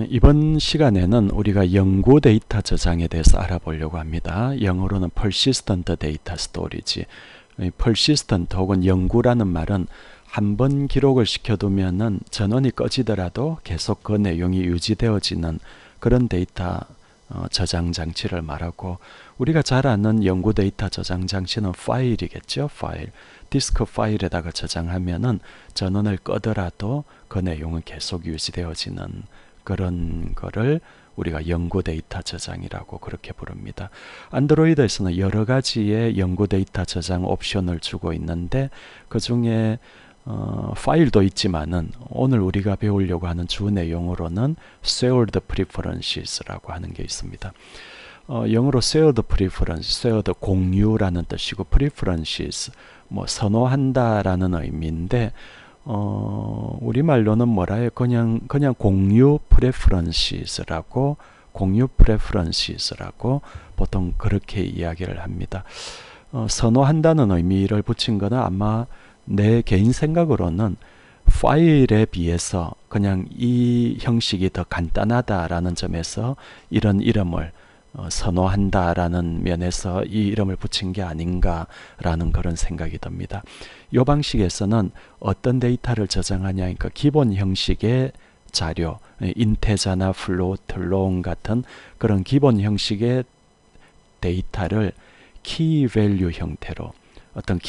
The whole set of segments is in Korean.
이번 시간에는 우리가 연구 데이터 저장에 대해서 알아보려고 합니다. 영어로는 persistent data storage. persistent 혹은 연구라는 말은 한 번 기록을 시켜두면은 전원이 꺼지더라도 계속 그 내용이 유지되어지는 그런 데이터 저장 장치를 말하고, 우리가 잘 아는 연구 데이터 저장 장치는 파일이겠죠. 파일. 디스크 파일에다가 저장하면은 전원을 끄더라도 그 내용은 계속 유지되어지는 그런 거를 우리가 연구 데이터 저장이라고 그렇게 부릅니다. 안드로이드에서는 여러 가지의 연구 데이터 저장 옵션을 주고 있는데, 그 중에 파일도 있지만은 오늘 우리가 배우려고 하는 주 내용으로는 shared preferences라고 하는 게 있습니다. 영어로 shared preference, shared 공유라는 뜻이고, preferences 뭐 선호한다라는 의미인데, 우리말로는 뭐라 해요? 그냥 공유 preferences라고 보통 그렇게 이야기를 합니다. 선호한다는 의미를 붙인 거는 아마 내 개인 생각으로는 파일에 비해서 그냥 이 형식이 더 간단하다라는 점에서 이런 이름을 선호한다라는 면에서 이 이름을 붙인 게 아닌가라는 그런 생각이 듭니다. 이 방식에서는 어떤 데이터를 저장하냐니까 기본 형식의 자료, 인테자나 플로트, 롱 같은 그런 기본 형식의 데이터를 키 밸류 형태로, 어떤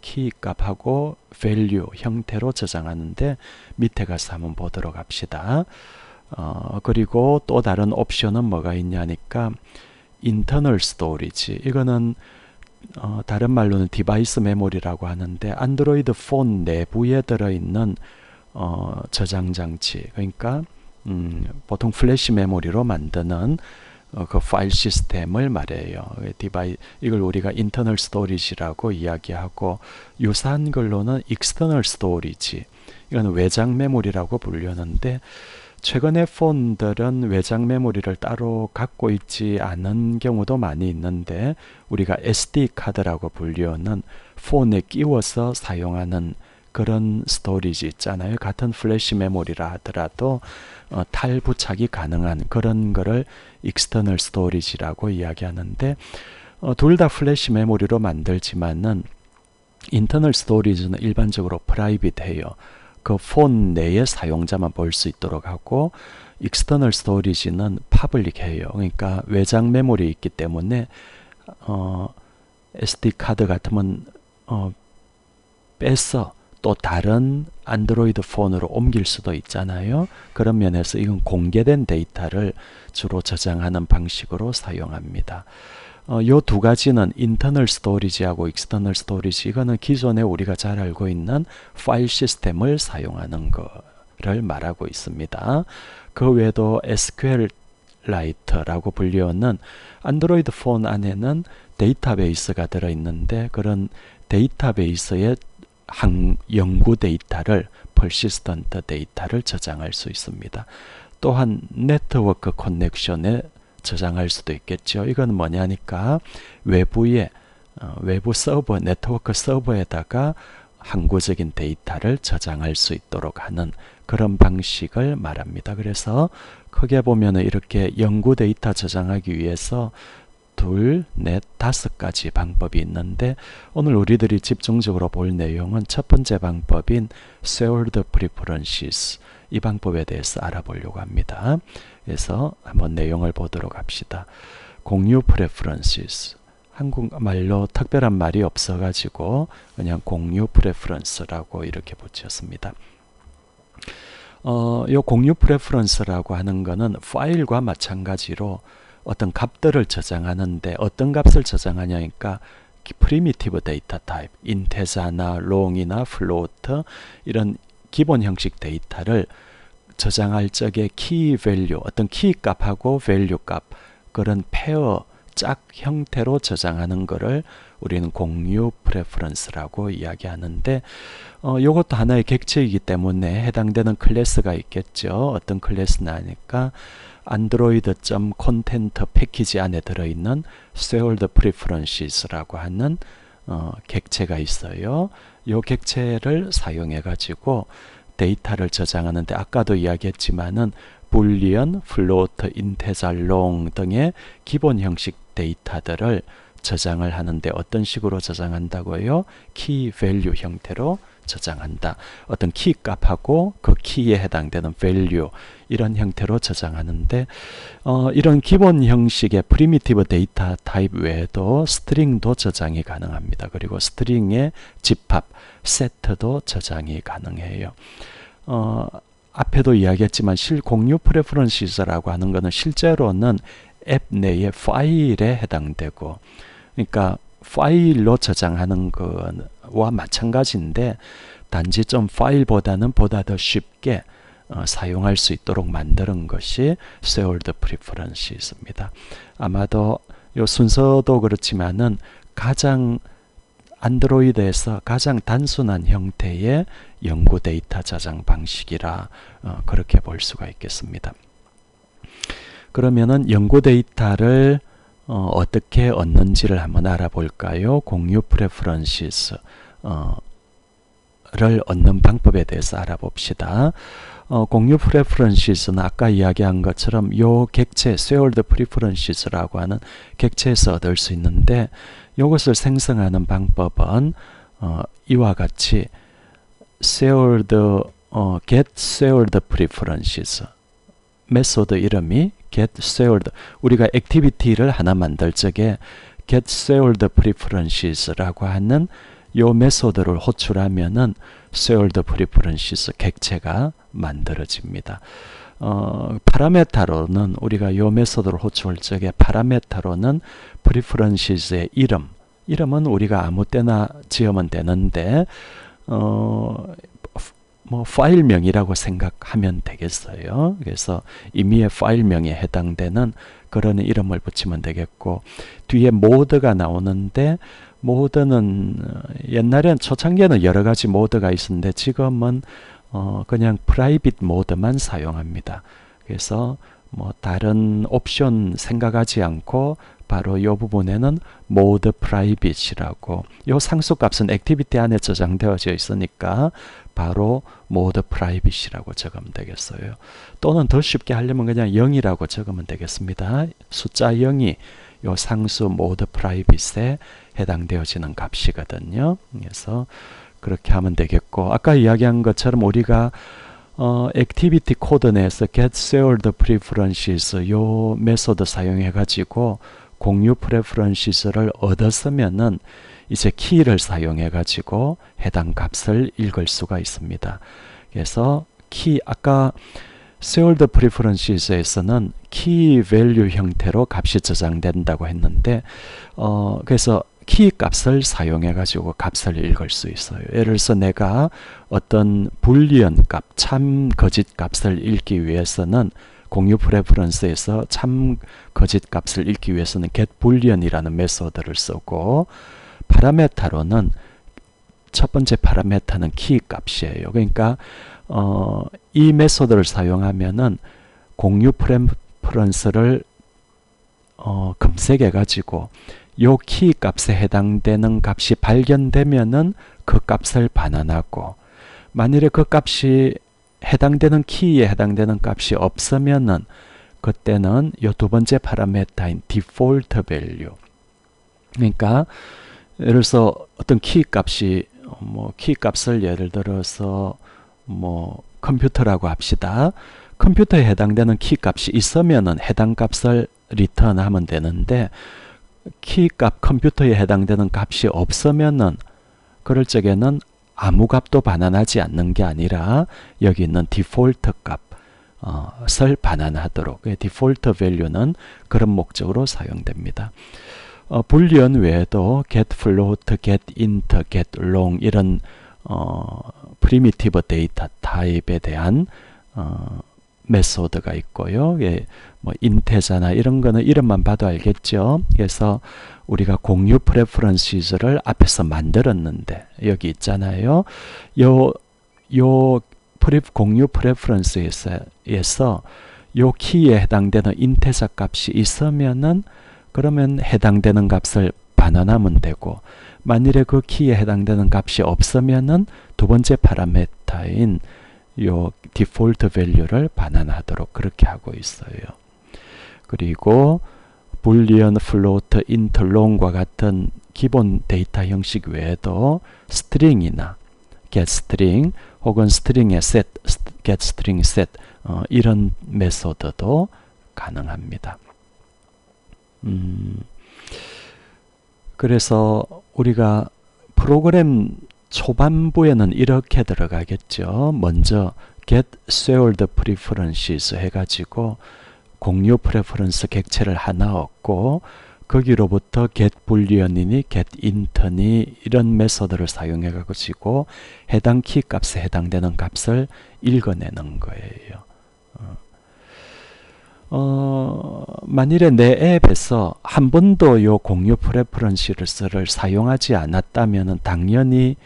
키값하고 밸류 형태로 저장하는데, 밑에 가서 한번 보도록 합시다. 그리고 또 다른 옵션은 뭐가 있냐니까 internal storage, 이거는 다른 말로는 디바이스 메모리라고 하는데, 안드로이드 폰 내부에 들어있는 저장 장치, 그러니까 보통 플래시 메모리로 만드는 그 파일 시스템을 말해요. 이걸 우리가 internal storage라고 이야기하고, 유사한 걸로는 external storage, 이건 외장 메모리라고 불리는데, 최근에 폰들은 외장 메모리를 따로 갖고 있지 않은 경우도 많이 있는데, 우리가 SD 카드라고 불리는 폰에 끼워서 사용하는 그런 스토리지 있잖아요. 같은 플래시 메모리라 하더라도 탈부착이 가능한 그런 거를 익스터널 스토리지라고 이야기하는데, 둘 다 플래시 메모리로 만들지만은 인터널 스토리지는 일반적으로 프라이빗해요. 그 폰 내의 사용자만 볼 수 있도록 하고, 익스터널 스토리지는 파블릭해요. 그러니까 외장 메모리 있기 때문에 SD 카드 같으면 빼서 또 다른 안드로이드 폰으로 옮길 수도 있잖아요. 그런 면에서 이건 공개된 데이터를 주로 저장하는 방식으로 사용합니다. 요 두 가지는 인터널 스토리지하고 익스터널 스토리지, 이거는 기존에 우리가 잘 알고 있는 파일 시스템을 사용하는 거를 말하고 있습니다. 그 외에도 SQLite라고 불리는 안드로이드 폰 안에는 데이터베이스가 들어있는데, 그런 데이터베이스에 연구 데이터를, persistent 데이터를 저장할 수 있습니다. 또한 네트워크 커넥션에 저장할 수도 있겠죠. 이건 뭐냐니까 외부 서버, 네트워크 서버에다가 항구적인 데이터를 저장할 수 있도록 하는 그런 방식을 말합니다. 그래서 크게 보면은 이렇게 연구 데이터 저장하기 위해서 둘, 넷, 다섯 가지 방법이 있는데, 오늘 우리들이 집중적으로 볼 내용은 첫 번째 방법인 shared preferences, 이 방법에 대해서 알아보려고 합니다. 그래서 한번 내용을 보도록 합시다. 공유 preferences, 한국말로 특별한 말이 없어가지고 그냥 공유 preference라고 이렇게 붙였습니다. 요 공유 preference라고 하는 거는 파일과 마찬가지로 어떤 값들을 저장하는데, 어떤 값을 저장하냐니까 프리미티브 데이터 타입, 인테자나 롱이나 플로트, 이런 기본 형식 데이터를 저장할 적에 키 밸류, 어떤 키 값하고 밸류 값, 그런 페어 짝 형태로 저장하는 거를 우리는 공유 프레퍼런스라고 이야기하는데, 이것도 하나의 객체이기 때문에 해당되는 클래스가 있겠죠. 어떤 클래스나니까 android.content 패키지 안에 들어있는 shared preferences라고 하는 객체가 있어요. 이 객체를 사용해 가지고 데이터를 저장하는데 아까도 이야기했지만은 불리언, 플로트, 인테저, 롱 등의 기본 형식 데이터들을 저장을 하는데 어떤 식으로 저장한다고요? 키 밸류 형태로 저장한다. 어떤 키 값하고 그 키에 해당되는 밸류 이런 형태로 저장하는데 이런 기본 형식의 프리미티브 데이터 타입 외에도 스트링도 저장이 가능합니다. 그리고 스트링의 집합, 세트도 저장이 가능해요. 앞에도 이야기했지만 공유 프레퍼런시스라고 하는 것은 실제로는 앱 내의 파일에 해당되고, 그러니까 파일로 저장하는 것과 마찬가지인데 단지 좀 파일보다는 보다 더 쉽게 사용할 수 있도록 만드는 것이 shared preferences입니다. 아마도 요 순서도 그렇지만은 안드로이드에서 가장 단순한 형태의 연구 데이터 저장 방식이라 그렇게 볼 수가 있겠습니다. 그러면은 연구 데이터를 어떻게 얻는지를 한번 알아볼까요? 공유 프레퍼런시스 를 얻는 방법에 대해서 알아봅시다. 공유 프레퍼런시스는 아까 이야기한 것처럼 요 객체 shared preferences라고 하는 객체에서 얻을 수 있는데 이것을 생성하는 방법은 이와 같이 get shared preferences 메소드 이름이 get shared, 우리가 액티비티를 하나 만들 적에 get shared preferences라고 하는 요 메소드를 호출하면은 shared preferences 객체가 만들어집니다. 파라메타로는 우리가 요 메소드를 호출할 적에 파라메타로는 preferences의 이름은 우리가 아무 때나 지으면 되는데 뭐 파일명이라고 생각하면 되겠어요. 그래서 임의의 파일명에 해당되는 그런 이름을 붙이면 되겠고, 뒤에 모드가 나오는데 모드는 옛날엔 초창기에는 여러 가지 모드가 있었는데 지금은 그냥 프라이빗 모드만 사용합니다. 그래서 뭐 다른 옵션 생각하지 않고 바로 이 부분에는 mode private이라고, 이 상수값은 액티비티 안에 저장되어져 있으니까 바로 mode private이라고 적으면 되겠어요. 또는 더 쉽게 하려면 그냥 0이라고 적으면 되겠습니다. 숫자 0이 이 상수 mode private에 해당되어지는 값이거든요. 그래서 그렇게 하면 되겠고, 아까 이야기한 것처럼 우리가 액티비티 코드 내에서 get shared preferences 요 메소드 사용해 가지고 공유 프레퍼런시스를 얻었으면은 이제 키를 사용해 가지고 해당 값을 읽을 수가 있습니다. 그래서 아까 shared preferences에서는 키 밸류 형태로 값이 저장된다고 했는데 그래서 키 값을 사용해 가지고 값을 읽을 수 있어요. 예를 들어서 내가 어떤 불리언 값, 참 거짓 값을 읽기 위해서는 공유 프레퍼런스에서 참 거짓 값을 읽기 위해서는 getBoolean이라는 메소드를 쓰고, 파라메타로는 첫 번째 파라메타는 키 값이에요. 그러니까 이 메소드를 사용하면은 공유 프레퍼런스를 검색해 가지고 요 키 값에 해당되는 값이 발견되면은 그 값을 반환하고, 만일에 그 값이 해당되는 키에 해당되는 값이 없으면은 그때는 요 두 번째 파라메타인 디폴트 밸류, 그러니까 예를 들어서 어떤 키 값이 키 값을 예를 들어서 컴퓨터라고 합시다. 컴퓨터에 해당되는 키 값이 있으면은 해당 값을 리턴하면 되는데 키 값 컴퓨터에 해당되는 값이 없으면은 그럴 적에는 아무 값도 반환하지 않는 게 아니라 여기 있는 디폴트 값을 반환하도록, 디폴트 밸류는 그런 목적으로 사용됩니다. 불리언 외에도 get float, get int, get long 이런 프리미티브 데이터 타입에 대한 메소드가 있고요. 인테자나 이런 거는 이름만 봐도 알겠죠. 그래서 우리가 공유 프레퍼런시스를 앞에서 만들었는데 여기 있잖아요. 공유 프레퍼런스에서 요 키에 해당되는 인테자 값이 있으면은 그러면 해당되는 값을 반환하면 되고, 만일에 그 키에 해당되는 값이 없으면은 두 번째 파라메타인 요 디폴트 밸류를 반환하도록 그렇게 하고 있어요. 그리고 불리언, 플로트, 인트, 롱과 같은 기본 데이터 형식 외에도 스트링이나 getString 혹은 스트링의 set, getString set 이런 메소드도 가능합니다. 그래서 우리가 프로그램 초반부에는 이렇게 들어가겠죠. 먼저 get shared preferences 해가지고 공유 프레퍼런스 객체를 하나 얻고 거기로부터 get boolean이니 get int니 이런 메소드를 사용해 가지고 해당 키 값에 해당되는 값을 읽어내는 거예요. 만일에 내 앱에서 한 번도 요 공유 프레퍼런스를 사용하지 않았다면 당연히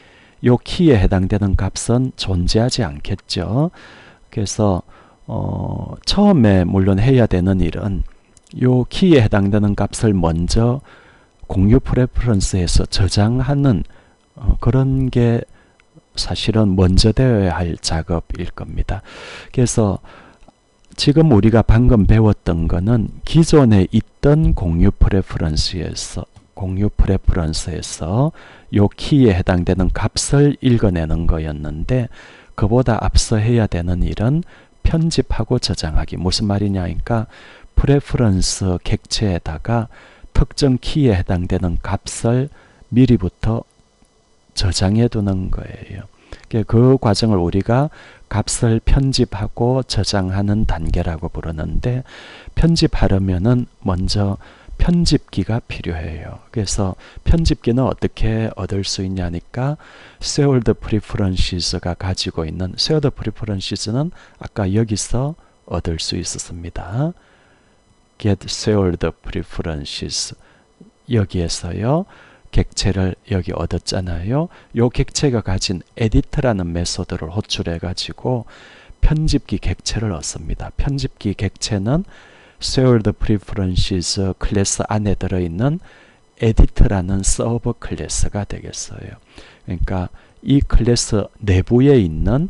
요 키에 해당되는 값은 존재하지 않겠죠. 그래서 처음에 물론 해야 되는 일은 요 키에 해당되는 값을 먼저 공유 프레퍼런스에서 저장하는 그런 게 사실은 먼저 되어야 할 작업일 겁니다. 그래서 지금 우리가 방금 배웠던 거는 기존에 있던 공유 프레퍼런스에서 요 키에 해당되는 값을 읽어내는 거였는데 그보다 앞서 해야 되는 일은 편집하고 저장하기. 무슨 말이냐 하니까 프레퍼런스 객체에다가 특정 키에 해당되는 값을 미리부터 저장해 두는 거예요. 그 과정을 우리가 값을 편집하고 저장하는 단계라고 부르는데 편집하려면은 먼저 편집기가 필요해요. 그래서 편집기는 어떻게 얻을 수 있냐니까 shared preferences가 가지고 있는 shared preferences는 아까 여기서 얻을 수 있었습니다. get shared preferences 여기에서요. 객체를 여기 얻었잖아요. 요 객체가 가진 edit라는 메소드를 호출해 가지고 편집기 객체를 얻습니다. 편집기 객체는 shared preferences 클래스 안에 들어있는 edit라는 서브 클래스가 되겠어요. 그러니까 이 클래스 내부에 있는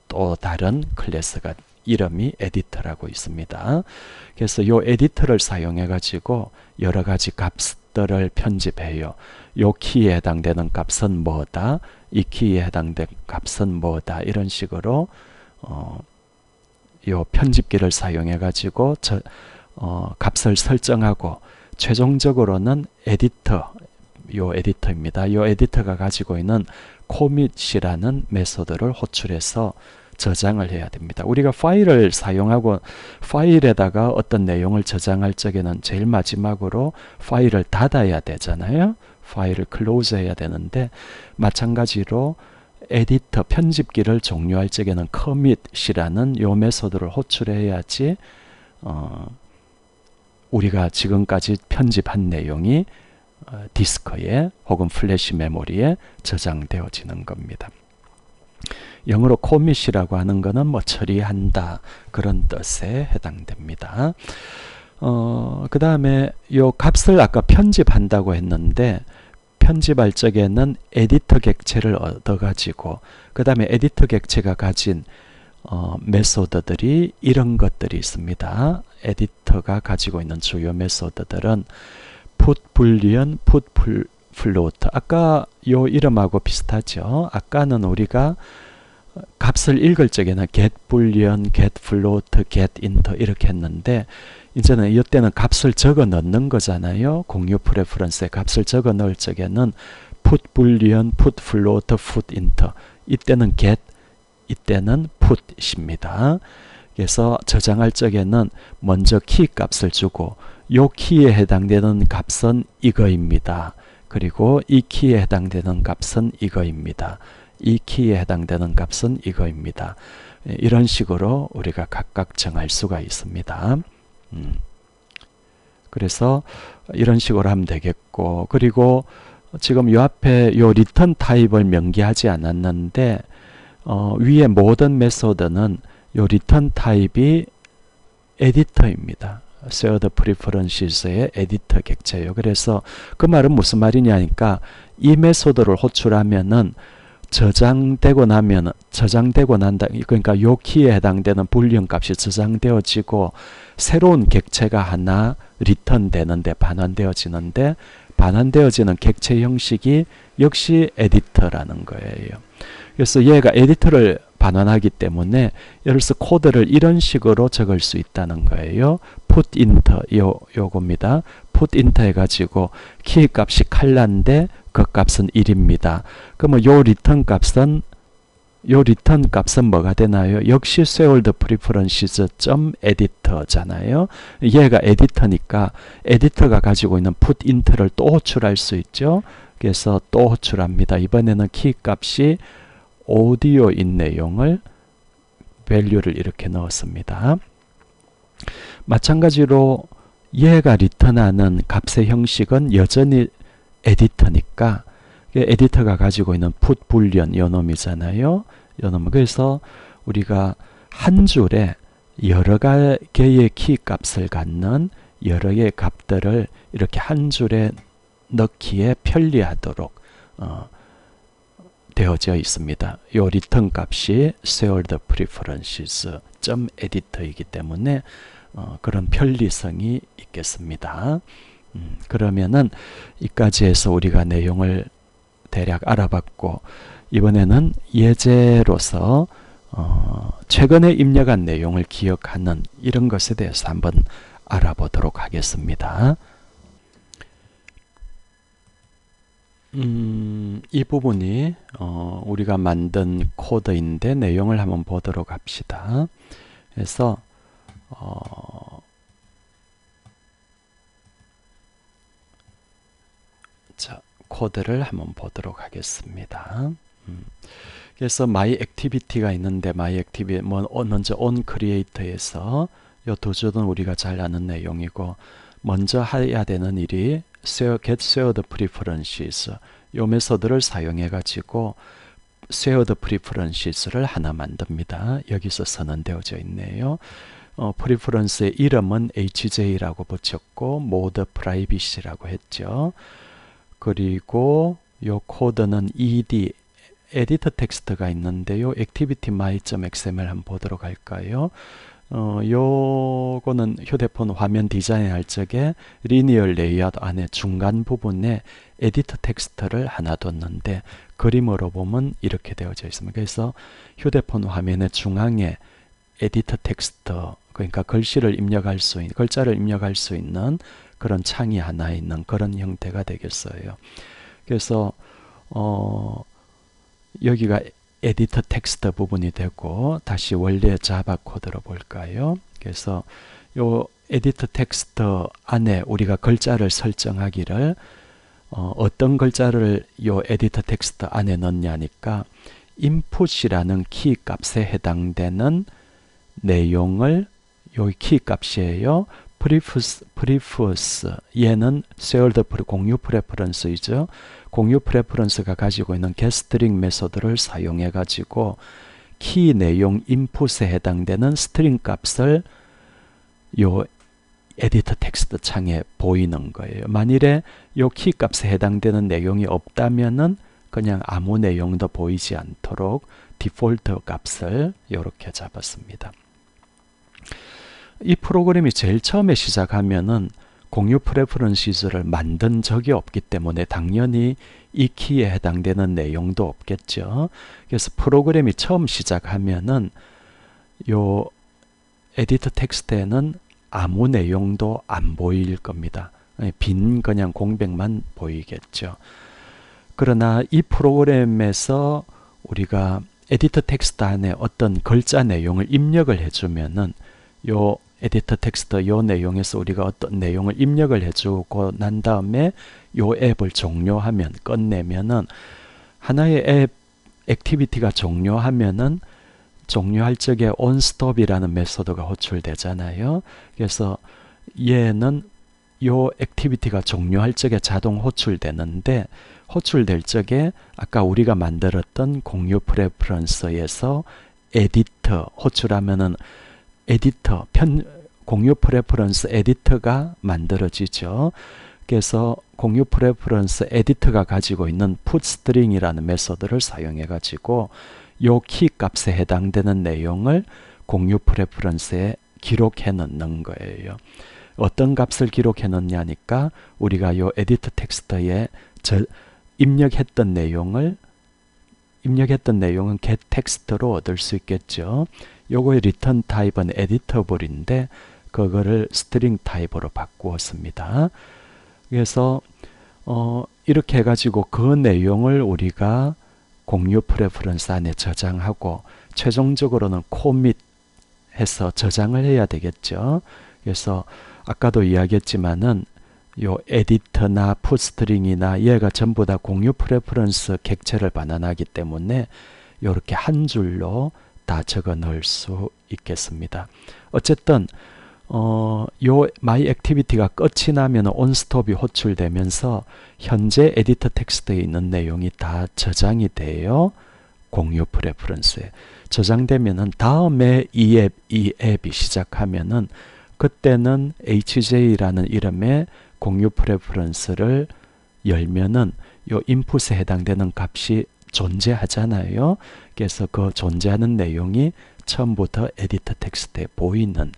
또 다른 클래스가 이름이 에디터라고 있습니다. 그래서 요 에디터를 사용해 가지고 여러 가지 값들을 편집해요. 요 키에 해당되는 값은 뭐다, 이 키에 해당되는 값은 뭐다, 이런 식으로 요 편집기를 사용해 가지고 값을 설정하고 최종적으로는 에디터, 요 에디터입니다. 요 에디터가 가지고 있는 comit이라는 메소드를 호출해서 저장을 해야 됩니다. 우리가 파일을 사용하고 파일에다가 어떤 내용을 저장할 적에는 제일 마지막으로 파일을 닫아야 되잖아요. 파일을 클로즈 해야 되는데 마찬가지로 에디터, 편집기를 종료할 적에는 commit이라는 요 메소드를 호출해야지 우리가 지금까지 편집한 내용이 디스크에 혹은 플래시 메모리에 저장되어지는 겁니다. 영어로 commit이라고 하는 것은 뭐 처리한다 그런 뜻에 해당됩니다. 그 다음에 요 값을 아까 편집한다고 했는데 편집할 적에는 에디터 객체를 얻어가지고 그 다음에 에디터 객체가 가진 메소드들이 이런 것들이 있습니다. 에디터가 가지고 있는 주요 메소드들은 put boolean, put float. 아까 요 이름하고 비슷하죠. 아까는 우리가 값을 읽을 적에는 get boolean, get float, get int 이렇게 했는데 이제는 이때는 값을 적어 넣는 거잖아요. 공유 프레퍼런스에 값을 적어 넣을 적에는 put boolean, put float, put int. 이때는 get, 이때는 put입니다. 그래서 저장할 적에는 먼저 키 값을 주고 요 키에 해당되는 값은 이거입니다. 그리고 이 키에 해당되는 값은 이거입니다. 이 키에 해당되는 값은 이거입니다. 이런 식으로 우리가 각각 정할 수가 있습니다. 그래서 이런 식으로 하면 되겠고, 그리고 지금 요 앞에 요 리턴 타입을 명기하지 않았는데 위에 모든 메소드는 요 리턴 타입이 에디터입니다. shared preferences의 에디터 객체예요. 그래서 그 말은 무슨 말이냐니까 이 메소드를 호출하면은 저장되고 난다. 그러니까 요 키에 해당되는 불리언 값이 저장되어지고 새로운 객체가 하나 리턴되는데 반환되어지는데 반환되어지는 객체 형식이 역시 에디터라는 거예요. 그래서 얘가 에디터를 반환하기 때문에 예를 들어서 코드를 이런 식으로 적을 수 있다는 거예요. put enter 요겁니다. put enter 해가지고 키 값이 칼라인데 그 값은 1입니다. 그러면 요 리턴 값은 뭐가 되나요? 역시 shared preferences.editor잖아요. 얘가 에디터니까 에디터가 가지고 있는 put inter를 또 호출할 수 있죠. 그래서 또 호출합니다. 이번에는 키 값이 오디오인 내용을 value를 이렇게 넣었습니다. 마찬가지로 얘가 리턴하는 값의 형식은 여전히 에디터니까 에디터가 가지고 있는 put boolean 요 놈이잖아요. 요 놈. 그래서 우리가 한 줄에 여러 개의 키 값을 갖는 여러 개의 값들을 이렇게 한 줄에 넣기에 편리하도록 되어져 있습니다. 요 리턴 값이 shared preferences.editor이기 때문에 그런 편리성이 있겠습니다. 그러면은 이까지 해서 우리가 내용을 대략 알아봤고 이번에는 예제로서 최근에 입력한 내용을 기억하는 이런 것에 대해서 한번 알아보도록 하겠습니다. 이 부분이 우리가 만든 코드인데 내용을 한번 보도록 합시다. 그래서 자, 코드를 한번 보도록 하겠습니다. 그래서 myActivity가 있는데 myActivity 먼저 onCreate에서 이 두 줄은 우리가 잘 아는 내용이고 먼저 해야 되는 일이 get shared preferences 요 메소드를 사용해 가지고 shared preferences를 하나 만듭니다. 여기서 선언되어져 있네요. preference의 이름은 HJ라고 붙였고 mode privacy라고 했죠. 그리고 요 코드는 ed 에디터 텍스트가 있는데요. activity my.xml 한번 보도록 할까요? 요거는 휴대폰 화면 디자인할 적에 리니얼 레이아웃 안에 중간 부분에 에디터 텍스트를 하나 뒀는데 그림으로 보면 이렇게 되어져 있습니다. 그래서 휴대폰 화면의 중앙에 에디터 텍스트 그러니까 글자를 입력할 수 있는 그런 창이 하나 있는 그런 형태가 되겠어요. 그래서 여기가 에디터 텍스트 부분이 되고 다시 원래 자바 코드로 볼까요? 그래서 요 에디터 텍스트 안에 우리가 글자를 설정하기를 어떤 글자를 요 에디터 텍스트 안에 넣냐니까 input이라는 키 값에 해당되는 내용을 요 키 값이에요. prefers 얘는 shared 공유 프레퍼런스이죠. 공유 프레퍼런스가 가지고 있는 getString 메소드를 사용해 가지고 키 내용 인풋에 해당되는 스트링 값을 요 에디터 텍스트 창에 보이는 거예요. 만일에 요 키 값에 해당되는 내용이 없다면은 그냥 아무 내용도 보이지 않도록 디폴트 값을 이렇게 잡았습니다. 이 프로그램이 제일 처음에 시작하면은 공유 프레퍼런시즈를 만든 적이 없기 때문에 당연히 이 키에 해당되는 내용도 없겠죠. 그래서 프로그램이 처음 시작하면은 요 에디터 텍스트에는 아무 내용도 안 보일 겁니다. 빈 그냥 공백만 보이겠죠. 그러나 이 프로그램에서 우리가 에디터 텍스트 안에 어떤 글자 내용을 입력을 해주면은 요 에디터 텍스트 요 내용에서 우리가 어떤 내용을 입력을 해주고 난 다음에 요 앱을 종료하면 끝내면은 하나의 앱 액티비티가 종료하면은 종료할 적에 onStop이라는 메소드가 호출되잖아요. 그래서 얘는 요 액티비티가 종료할 적에 자동 호출되는데 호출될 적에 아까 우리가 만들었던 공유 프레퍼런스에서 에디터 호출하면은 에디터 공유 프레퍼런스 에디터가 만들어지죠. 그래서 공유 프레퍼런스 에디터가 가지고 있는 putString이라는 메소드를 사용해 가지고 요 키 값에 해당되는 내용을 공유 프레퍼런스에 기록해 넣는 거예요. 어떤 값을 기록해 넣냐니까 우리가 요 에디터 텍스트에 입력했던 내용은 get 텍스트로 얻을 수 있겠죠. 요거의 리턴 타입은 에디터블인데 그거를 스트링 타입으로 바꾸었습니다. 그래서 이렇게 해가지고 그 내용을 우리가 공유 프레퍼런스 안에 저장하고 최종적으로는 commit 해서 저장을 해야 되겠죠. 그래서 아까도 이야기했지만은 요 에디터나 풋스트링이나 얘가 전부 다 공유 프레퍼런스 객체를 반환하기 때문에 이렇게 한 줄로 다 적어 넣을 수 있겠습니다. 어쨌든 요 my activity가 끝이 나면 onStop이 호출되면서 현재 에디터 텍스트에 있는 내용이 다 저장이 돼요. 공유 프레퍼런스에 저장되면은 다음에 이 앱이 시작하면은 그때는 HJ라는 이름의 공유 프레퍼런스를 열면은 요 인풋에 해당되는 값이 존재하잖아요. 그래서 그 존재하는 내용이 처음부터 에디터 텍스트에 보이는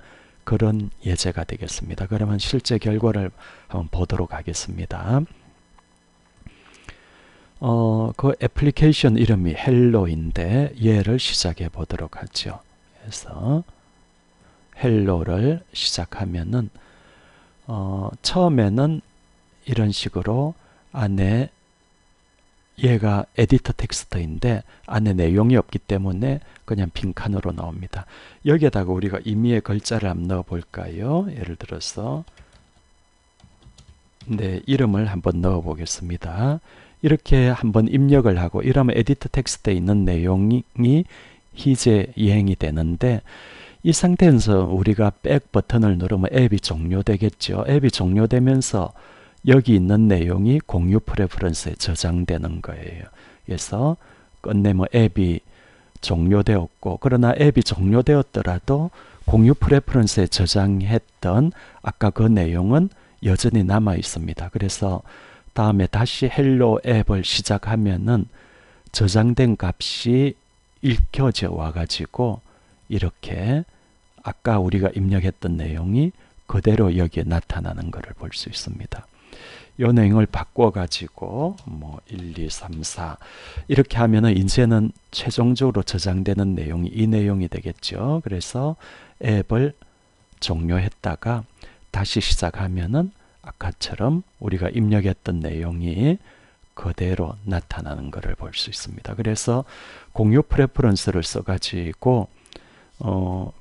그런 예제가 되겠습니다. 그러면 실제 결과를 한번 보도록 하겠습니다. 그 애플리케이션 이름이 헬로인데 얘를 시작해 보도록 하죠. 그래서 헬로를 시작하면은 처음에는 이런 식으로 안에 얘가 에디터 텍스트인데 안에 내용이 없기 때문에 그냥 빈칸으로 나옵니다. 여기에다가 우리가 임의의 글자를 한번 넣어 볼까요? 예를 들어서 네, 이름을 한번 넣어 보겠습니다. 이렇게 한번 입력을 하고 이러면 에디터 텍스트에 있는 내용이 희재 이행이 되는데 이 상태에서 우리가 백 버튼을 누르면 앱이 종료되겠죠. 앱이 종료되면서 여기 있는 내용이 공유 프레퍼런스에 저장되는 거예요. 그래서 끝내면 앱이 종료되었고 그러나 앱이 종료되었더라도 공유 프레퍼런스에 저장했던 아까 그 내용은 여전히 남아 있습니다. 그래서 다음에 다시 헬로 앱을 시작하면은 저장된 값이 읽혀져 와가지고 이렇게 아까 우리가 입력했던 내용이 그대로 여기에 나타나는 것을 볼 수 있습니다. 이 내용을 바꿔가지고 뭐 1, 2, 3, 4 이렇게 하면은 이제는 최종적으로 저장되는 내용이 이 내용이 되겠죠. 그래서 앱을 종료했다가 다시 시작하면은 아까처럼 우리가 입력했던 내용이 그대로 나타나는 것을 볼 수 있습니다. 그래서 공유 프레퍼런스를 써가지고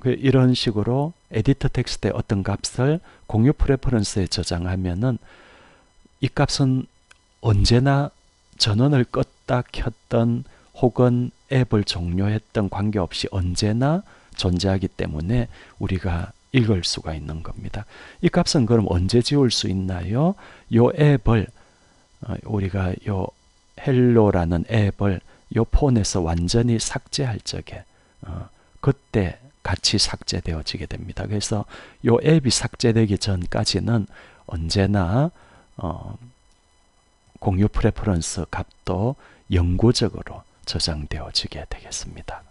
이런 식으로 에디터 텍스트의 어떤 값을 공유 프레퍼런스에 저장하면은 이 값은 언제나 전원을 껐다 켰던 혹은 앱을 종료했던 관계없이 언제나 존재하기 때문에 우리가 읽을 수가 있는 겁니다. 이 값은 그럼 언제 지울 수 있나요? 요 앱을 우리가 요 헬로라는 앱을 요 폰에서 완전히 삭제할 적에 그때 같이 삭제되어지게 됩니다. 그래서 요 앱이 삭제되기 전까지는 언제나 공유 프레퍼런스 값도 영구적으로 저장되어지게 되겠습니다.